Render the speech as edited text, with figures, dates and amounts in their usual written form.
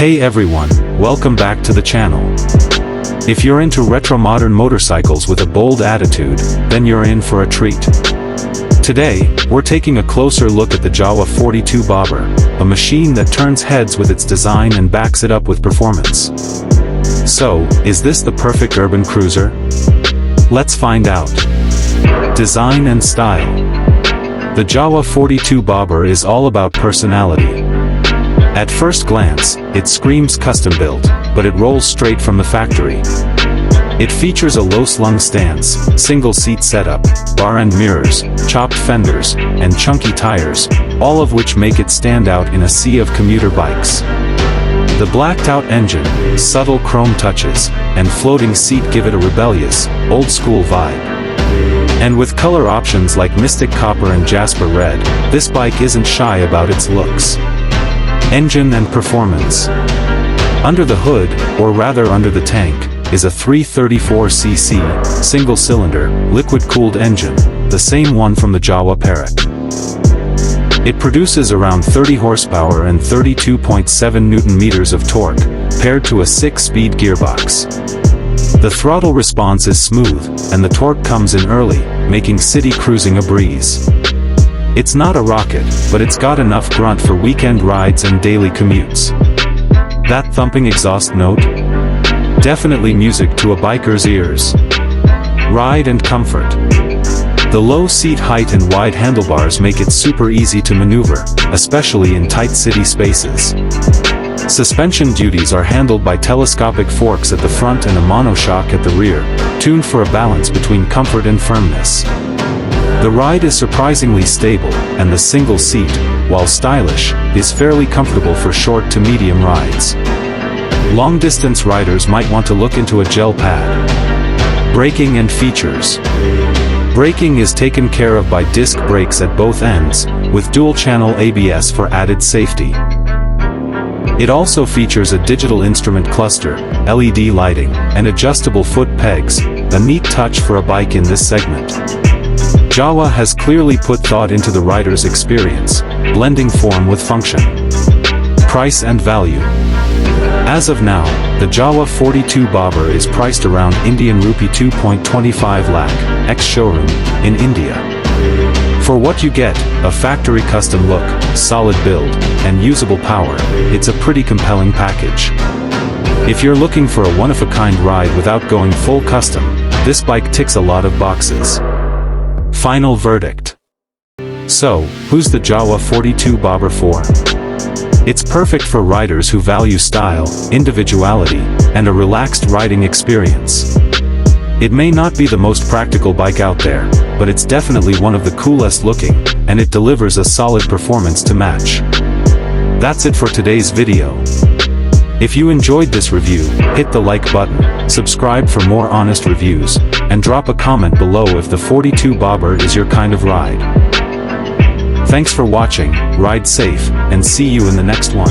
Hey everyone, welcome back to the channel. If you're into retro modern motorcycles with a bold attitude, then you're in for a treat. Today, we're taking a closer look at the Jawa 42bobber, a machine that turns heads with its design and backs it up with performance. So, is this the perfect urban cruiser? Let's find out. Design and style. The Jawa 42bobber is all about personality. At first glance, it screams custom-built, but it rolls straight from the factory. It features a low-slung stance, single-seat setup, bar-end mirrors, chopped fenders, and chunky tires, all of which make it stand out in a sea of commuter bikes. The blacked-out engine, subtle chrome touches, and floating seat give it a rebellious, old-school vibe. And with color options like Mystic Copper and Jasper Red, this bike isn't shy about its looks. Engine and performance. Under the hood, or rather under the tank, is a 334cc, single-cylinder, liquid-cooled engine, the same one from the Jawa Parrot. It produces around 30 horsepower and 32.7 Nm of torque, paired to a 6-speed gearbox. The throttle response is smooth, and the torque comes in early, making city cruising a breeze. It's not a rocket, but it's got enough grunt for weekend rides and daily commutes. That thumping exhaust note? Definitely music to a biker's ears. Ride and comfort. The low seat height and wide handlebars make it super easy to maneuver, especially in tight city spaces. Suspension duties are handled by telescopic forks at the front and a monoshock at the rear, tuned for a balance between comfort and firmness. The ride is surprisingly stable, and the single seat, while stylish, is fairly comfortable for short to medium rides. Long-distance riders might want to look into a gel pad. Braking and features. Braking is taken care of by disc brakes at both ends, with dual-channel ABS for added safety. It also features a digital instrument cluster, LED lighting, and adjustable foot pegs, a neat touch for a bike in this segment. Jawa has clearly put thought into the rider's experience, blending form with function. Price and value. As of now, the Jawa 42bobber is priced around Indian rupee 2.25 lakh, ex-showroom, in India. For what you get, a factory custom look, solid build, and usable power, it's a pretty compelling package. If you're looking for a one-of-a-kind ride without going full custom, this bike ticks a lot of boxes. Final verdict. So, who's the Jawa 42bobber for? It's perfect for riders who value style, individuality, and a relaxed riding experience. It may not be the most practical bike out there, but it's definitely one of the coolest looking, and it delivers a solid performance to match. That's it for today's video. If you enjoyed this review, hit the like button, subscribe for more honest reviews, and drop a comment below if the 42bobber is your kind of ride. Thanks for watching, ride safe, and see you in the next one.